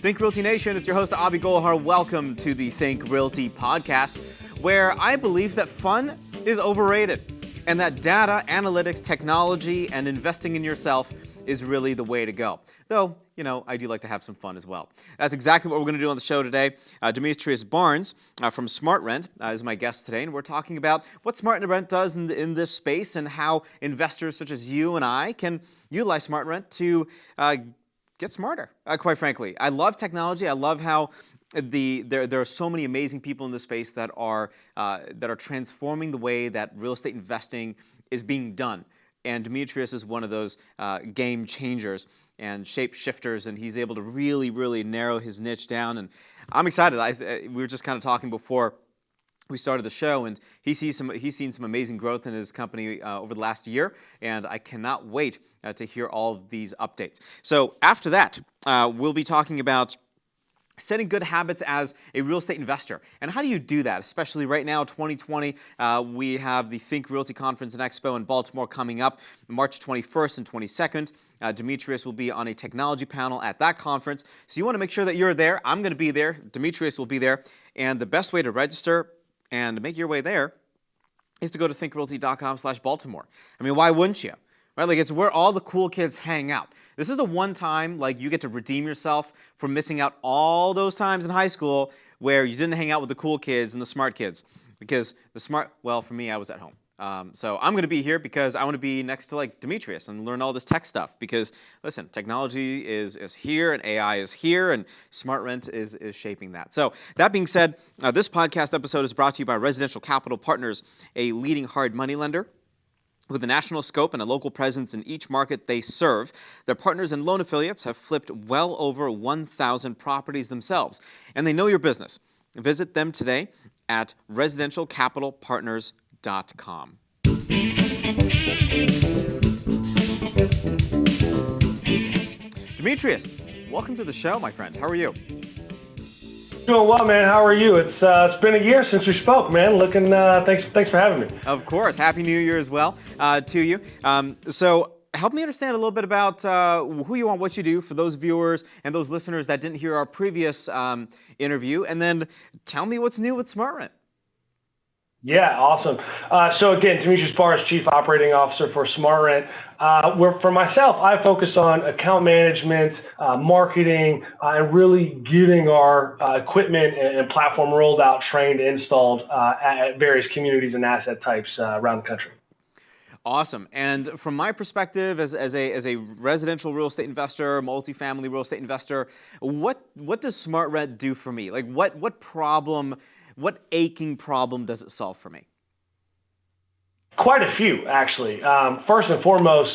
Think Realty Nation, it's your host, Avi Golhar. Welcome to the Think Realty podcast, where I believe that fun is overrated and that data, analytics, technology, and investing in yourself is really the way to go. Though, I do like to have some fun as well. That's exactly what we're going to do on the show today. Demetrios Barnes from SmartRent is my guest today, and we're talking about what SmartRent does in this space and how investors such as you and I can utilize SmartRent to get smarter, quite frankly. I love technology. I love how there are so many amazing people in this space that are transforming the way that real estate investing is being done. And Demetrios is one of those game changers and shape shifters, and he's able to really, really narrow his niche down. And I'm excited. We were just kind of talking before we started the show, and he's seen some amazing growth in his company over the last year, and I cannot wait to hear all of these updates. So after that, we'll be talking about setting good habits as a real estate investor. And how do you do that? Especially right now, 2020, we have the Think Realty Conference and Expo in Baltimore coming up March 21st and 22nd. Demetrios will be on a technology panel at that conference. So you want to make sure that you're there. I'm going to be there. Demetrios will be there. And the best way to register and make your way there is to go to thinkrealty.com/Baltimore. I mean, why wouldn't you? Right? Like, it's where all the cool kids hang out. This is the one time, you get to redeem yourself from missing out all those times in high school where you didn't hang out with the cool kids and the smart kids. Because for me, I was at home. So I'm going to be here because I want to be next to, Demetrios and learn all this tech stuff. Because, listen, technology is here and AI is here and SmartRent is shaping that. So that being said, this podcast episode is brought to you by Residential Capital Partners, a leading hard money lender with a national scope and a local presence in each market they serve. Their partners and loan affiliates have flipped well over 1,000 properties themselves, and they know your business. Visit them today at residentialcapitalpartners.com. Demetrios, welcome to the show, my friend. How are you? Doing well, man. How are you? It's been a year since we spoke, man. Thanks for having me. Of course. Happy New Year as well to you. So help me understand a little bit about who you are, what you do for those viewers and those listeners that didn't hear our previous interview, and then tell me what's new with SmartRent. Yeah, awesome. So again, Demetrios Barnes, Chief Operating Officer for SmartRent. For myself, I focus on account management, marketing, and really getting our equipment and platform rolled out, trained, installed at various communities and asset types around the country. Awesome. And from my perspective, as a residential real estate investor, multifamily real estate investor, what does SmartRent do for me? What aching problem does it solve for me? Quite a few, actually. First and foremost,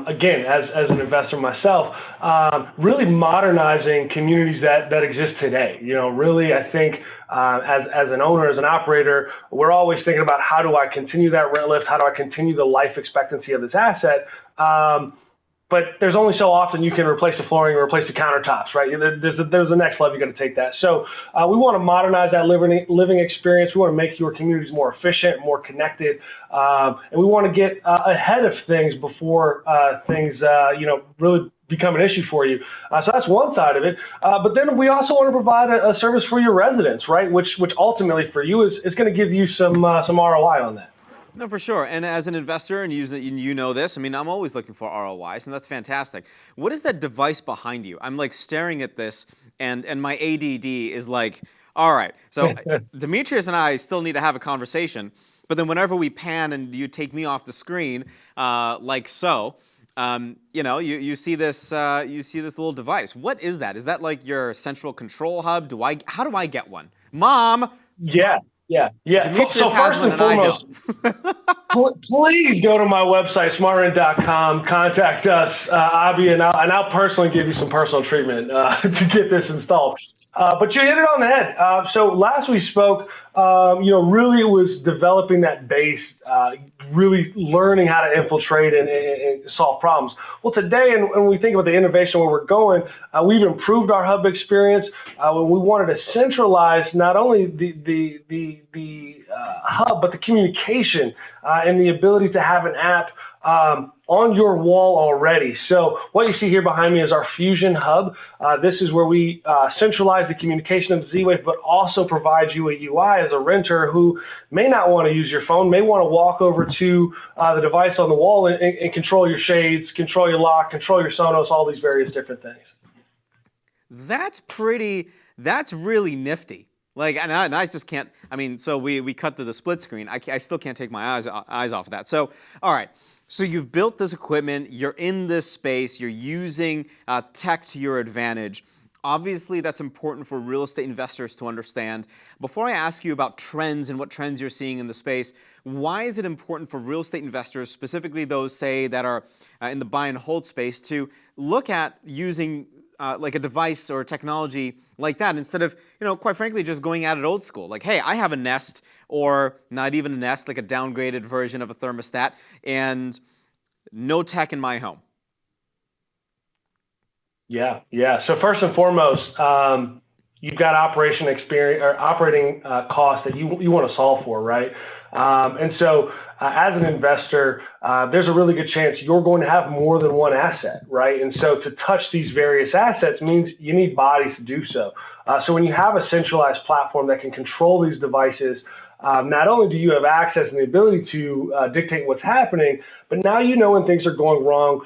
again, as an investor myself, really modernizing communities that exist today. Really, I think as an owner, as an operator, we're always thinking about how do I continue that rent lift? How do I continue the life expectancy of this asset? But there's only so often you can replace the flooring or replace the countertops, right? There's the next level, you got to take that. So we want to modernize that living experience. We want to make your communities more efficient, more connected, and we want to get ahead of things before things, really become an issue for you. So that's one side of it. But then we also want to provide a service for your residents, right? Which ultimately for you is going to give you some ROI on that. No, for sure. And as an investor, and you know this, I'm always looking for ROIs, and that's fantastic. What is that device behind you? I'm staring at this, and my ADD is all right. So Demetrios and I still need to have a conversation, but then whenever we pan and you take me off the screen, you see this little device. What is that? Is that your central control hub? How do I get one? Mom? Yeah. Demetrios has one and I don't. Please go to my website, smartrent.com, contact us, Avi, and I'll personally give you some personal treatment to get this installed. But you hit it on the head. So last we spoke, really it was developing that base, really learning how to infiltrate and solve problems. Well, today, and when we think about the innovation where we're going, we've improved our hub experience. We wanted to centralize not only the hub, but the communication and the ability to have an app on your wall already. So what you see here behind me is our Fusion Hub. This is where we centralize the communication of the Z-Wave, but also provide you a UI as a renter who may not want to use your phone, may want to walk over to the device on the wall and control your shades, control your lock, control your Sonos, all these various different things. That's really nifty. Like, and I just can't, I mean, so we cut to the split screen. I still can't take my eyes off of that. So, all right. So you've built this equipment, you're in this space, you're using tech to your advantage. Obviously, that's important for real estate investors to understand. Before I ask you about trends and what trends you're seeing in the space, why is it important for real estate investors, specifically those, say, that are in the buy and hold space, to look at using like a device or technology like that instead of, quite frankly, just going at it old school? Like, hey, I have a Nest, or not even a Nest, like a downgraded version of a thermostat, and no tech in my home. Yeah. So first and foremost, you've got operating costs that you want to solve for, right? And so as an investor, there's a really good chance you're going to have more than one asset, right? And so to touch these various assets means you need bodies to do so. So when you have a centralized platform that can control these devices, not only do you have access and the ability to dictate what's happening, but now you know when things are going wrong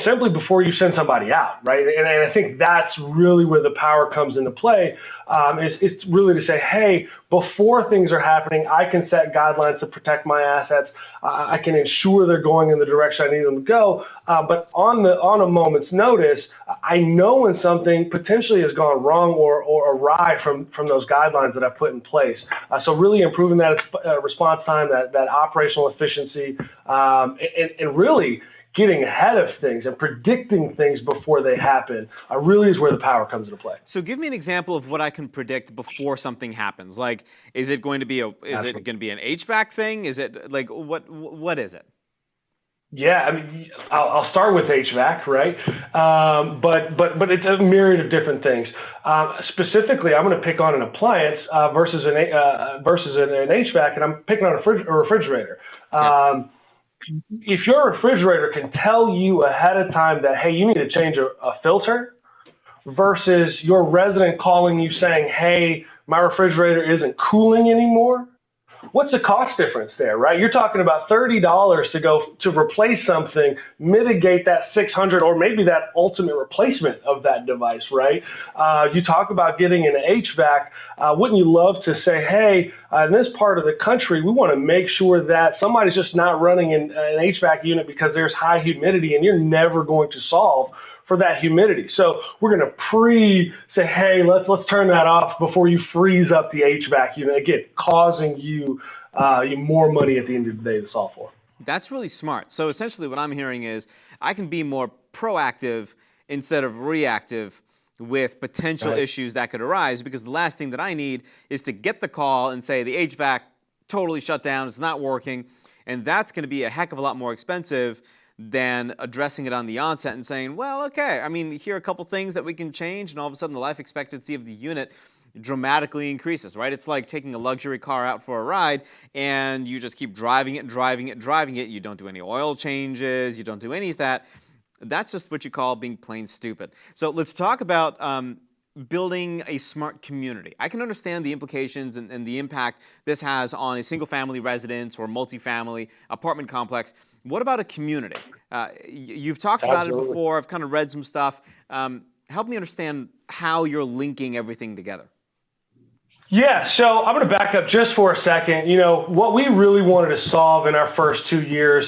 simply before you send somebody out, right? And I think that's really where the power comes into play. It's really to say, hey, before things are happening, I can set guidelines to protect my assets. I can ensure they're going in the direction I need them to go. But on a moment's notice, I know when something potentially has gone wrong or awry from those guidelines that I've put in place. So really improving that response time, that operational efficiency, and really getting ahead of things and predicting things before they happen really is where the power comes into play. So give me an example of what I can predict before something happens. Like, is it going to be an HVAC thing? Is it like, what is it? Yeah, I mean, I'll start with HVAC, right? But it's a myriad of different things. Specifically, I'm going to pick on an appliance versus an HVAC, and I'm picking on a refrigerator. Okay. If your refrigerator can tell you ahead of time that, hey, you need to change a filter, versus your resident calling you saying, hey, my refrigerator isn't cooling anymore, what's the cost difference there, right? You're talking about $30 to go to replace something, mitigate that $600 or maybe that ultimate replacement of that device, right? You talk about getting an HVAC. Wouldn't you love to say, hey, in this part of the country, we want to make sure that somebody's just not running an HVAC unit because there's high humidity, and you're never going to solve for that humidity. So we're going to say, hey, let's turn that off before you freeze up the HVAC unit, again, causing you more money at the end of the day to solve for. That's really smart. So essentially what I'm hearing is I can be more proactive instead of reactive with potential issues that could arise, because the last thing that I need is to get the call and say the HVAC totally shut down, it's not working, and that's going to be a heck of a lot more expensive than addressing it on the onset and saying, well, okay, I mean, here are a couple things that we can change, and all of a sudden the life expectancy of the unit dramatically increases, right? It's like taking a luxury car out for a ride, and you just keep driving it. You don't do any oil changes. You don't do any of that. That's just what you call being plain stupid. So let's talk about building a smart community. I can understand the implications and the impact this has on a single-family residence or multifamily apartment complex. What about a community? You've talked about it before. I've kind of read some stuff. Help me understand how you're linking everything together. Yeah, so I'm going to back up just for a second. What we really wanted to solve in our first 2 years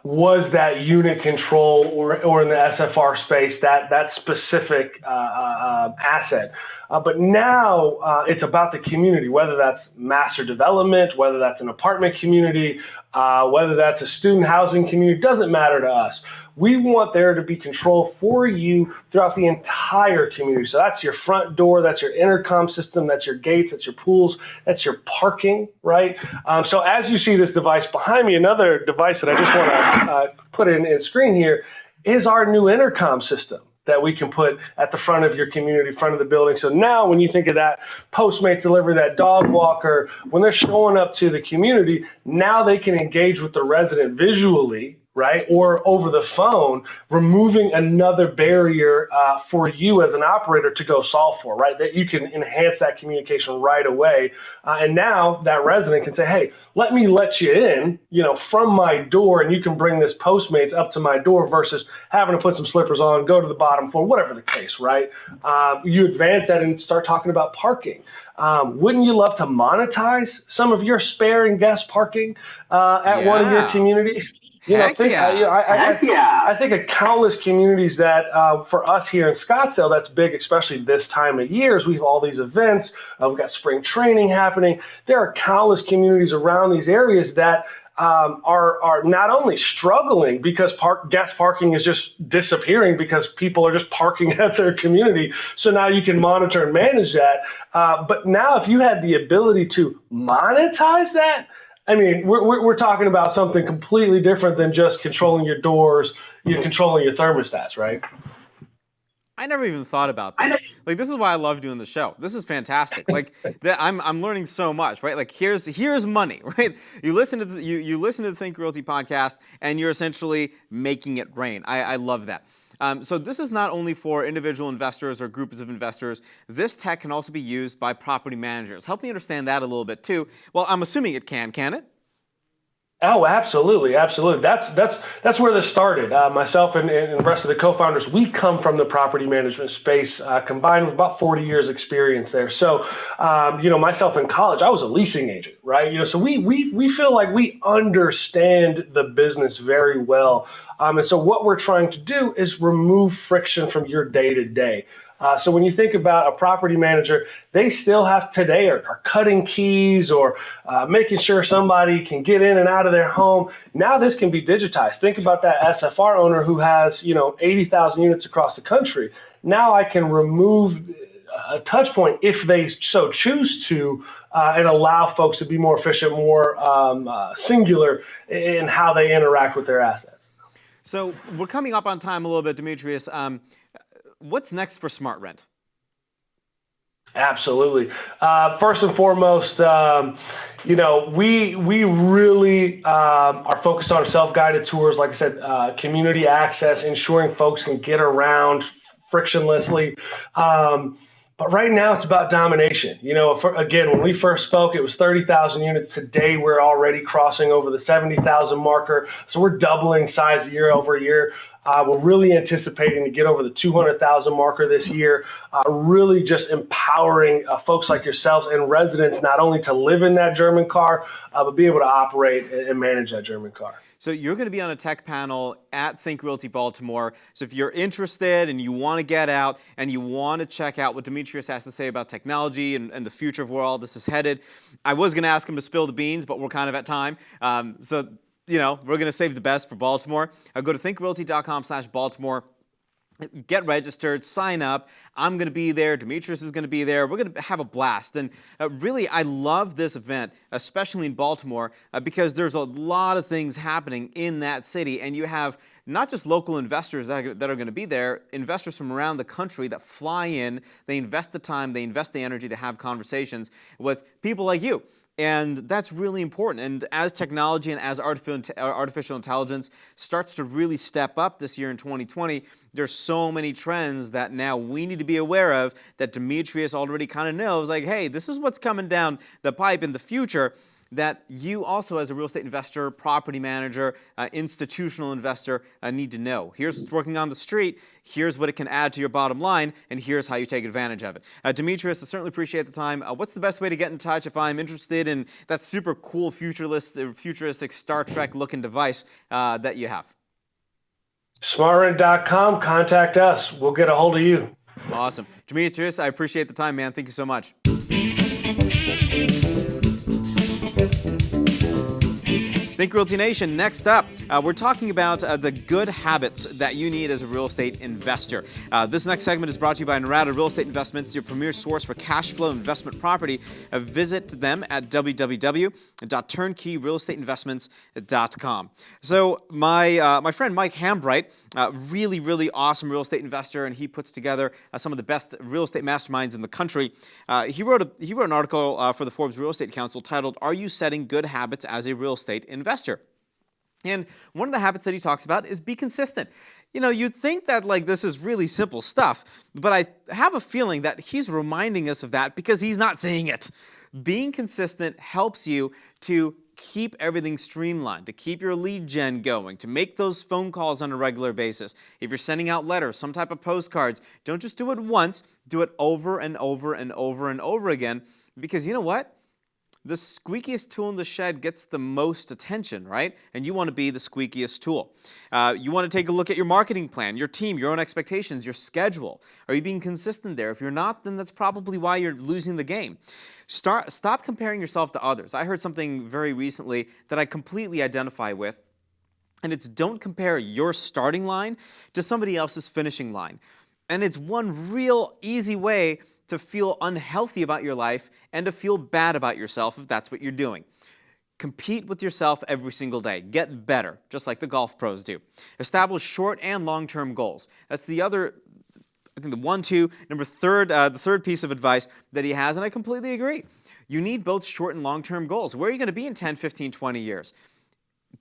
was that unit control or in the SFR space, that specific asset. But now it's about the community, whether that's master development, whether that's an apartment community, whether that's a student housing community, doesn't matter to us. We want there to be control for you throughout the entire community. So that's your front door, that's your intercom system, that's your gates, that's your pools, that's your parking, right? So as you see this device behind me, another device that I just want to put in screen here is our new intercom system that we can put at the front of your community, front of the building. So now when you think of that Postmates delivery, that dog walker, when they're showing up to the community, now they can engage with the resident visually, right? Or over the phone, removing another barrier for you as an operator to go solve for, right? That you can enhance that communication right away. And now that resident can say, hey, let me let you in, from my door, and you can bring this Postmates up to my door versus having to put some slippers on, go to the bottom floor, whatever the case, right? You advance that and start talking about parking. Wouldn't you love to monetize some of your spare and guest parking at one of your communities? I think of countless communities that for us here in Scottsdale, that's big, especially this time of year, as we have all these events. We've got spring training happening. There are countless communities around these areas that are not only struggling because guest parking is just disappearing because people are just parking at their community. So now you can monitor and manage that. But now if you had the ability to monetize that, I mean, we're talking about something completely different than just controlling your doors, controlling your thermostats, right? I never even thought about that. Like, this is why I love doing the show. This is fantastic. Like, I'm learning so much, right? Like, here's money, right? You listen to the Think Realty podcast, and you're essentially making it rain. I love that. So this is not only for individual investors or groups of investors. This tech can also be used by property managers. Help me understand that a little bit too. Well, I'm assuming it can it? Oh, absolutely, absolutely. That's where this started. Myself and the rest of the co-founders, we come from the property management space, combined with about 40 years experience there. So, myself in college, I was a leasing agent, right? So we feel like we understand the business very well. And so what we're trying to do is remove friction from your day-to-day. So when you think about a property manager, they still have today are cutting keys or making sure somebody can get in and out of their home. Now this can be digitized. Think about that SFR owner who has 80,000 units across the country. Now I can remove a touch point if they so choose to and allow folks to be more efficient, more singular in how they interact with their assets. So we're coming up on time a little bit, Demetrios. What's next for SmartRent? Absolutely. First and foremost, we really are focused on self-guided tours. Like I said, community access, ensuring folks can get around frictionlessly. But right now it's about domination. Again, when we first spoke, it was 30,000 units. Today, we're already crossing over the 70,000 marker. So we're doubling size year over year. We're really anticipating to get over the 200,000 marker this year, really just empowering folks like yourselves and residents not only to live in that German car, but be able to operate and manage that German car. So you're going to be on a tech panel at Think Realty Baltimore. So if you're interested and you want to get out and you want to check out what Demetrios has to say about technology and the future of where all this is headed, I was going to ask him to spill the beans, but we're kind of at time. We're going to save the best for Baltimore. Go to thinkrealty.com/Baltimore. Get registered, sign up. I'm going to be there. Demetrios is going to be there. We're going to have a blast. And really, I love this event, especially in Baltimore, because there's a lot of things happening in that city. And you have not just local investors that are going to be there, investors from around the country that fly in. They invest the time, they invest the energy to have conversations with people like you. And that's really important. And as technology and as artificial intelligence starts to really step up this year in 2020, there's so many trends that now we need to be aware of that Demetrios already kind of knows, like, hey, this is what's coming down the pipe in the future, that you also as a real estate investor, property manager, institutional investor need to know. Here's what's working on the street, here's what it can add to your bottom line, and here's how you take advantage of it. Demetrios, I certainly appreciate the time. What's the best way to get in touch if I'm interested in that super cool futuristic Star Trek looking device that you have? SmartRent.com, contact us. We'll get a hold of you. Awesome. Demetrios, I appreciate the time, man. Thank you so much. Think Realty Nation, next up, we're talking about the good habits that you need as a real estate investor. This next segment is brought to you by Narada Real Estate Investments, your premier source for cash flow investment property. Visit them at www.turnkeyrealestateinvestments.com. So my friend Mike Hambright, really awesome real estate investor, and he puts together some of the best real estate masterminds in the country. He wrote an article for the Forbes Real Estate Council titled, "Are You Setting Good Habits as a Real Estate Investor?" And one of the habits that he talks about is be consistent. You know, you'd think that like this is really simple stuff, but I have a feeling that he's reminding us of that because he's not saying it. Being consistent helps you to keep everything streamlined, to keep your lead gen going, to make those phone calls on a regular basis. If you're sending out letters, some type of postcards, don't just do it once, do it over and over and over and over again, because you know what? The squeakiest tool in the shed gets the most attention, right? And you want to be the squeakiest tool. You want to take a look at your marketing plan, your team, your own expectations, your schedule. Are you being consistent there? If you're not, then that's probably why you're losing the game. Stop comparing yourself to others. I heard something very recently that I completely identify with, and it's don't compare your starting line to somebody else's finishing line. And it's one real easy way to feel unhealthy about your life and to feel bad about yourself if that's what you're doing. Compete with yourself every single day. Get better, just like the golf pros do. Establish short and long-term goals. That's the other, I think the third piece of advice that he has, and I completely agree. You need both short and long-term goals. Where are you going to be in 10, 15, 20 years?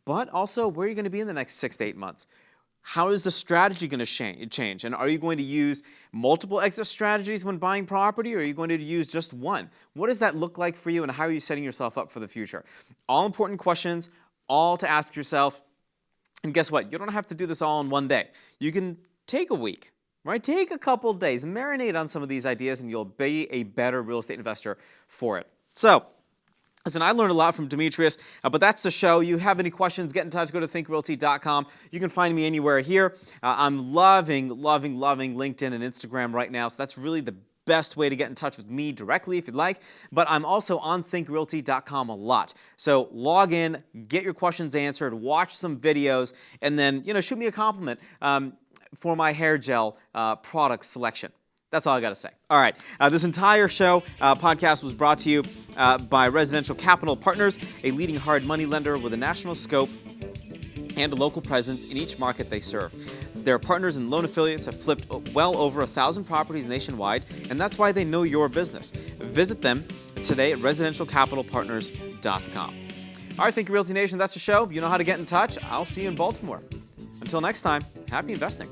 But also, where are you going to be in the next 6 to 8 months? How is the strategy going to change? And are you going to use multiple exit strategies when buying property, or are you going to use just one? What does that look like for you, and how are you setting yourself up for the future? All important questions, all to ask yourself. And guess what? You don't have to do this all in one day. You can take a week, right? Take a couple days, marinate on some of these ideas, and you'll be a better real estate investor for it. So, listen, I learned a lot from Demetrios, but that's the show. You have any questions, get in touch, go to thinkrealty.com. You can find me anywhere here. I'm loving LinkedIn and Instagram right now, so that's really the best way to get in touch with me directly if you'd like. But I'm also on thinkrealty.com a lot. So log in, get your questions answered, watch some videos, and then shoot me a compliment for my hair gel product selection. That's all I got to say. All right. This entire show podcast was brought to you by Residential Capital Partners, a leading hard money lender with a national scope and a local presence in each market they serve. Their partners and loan affiliates have flipped well over 1,000 properties nationwide, and that's why they know your business. Visit them today at residentialcapitalpartners.com. All right, Think Realty Nation, that's the show. You know how to get in touch. I'll see you in Baltimore. Until next time, happy investing.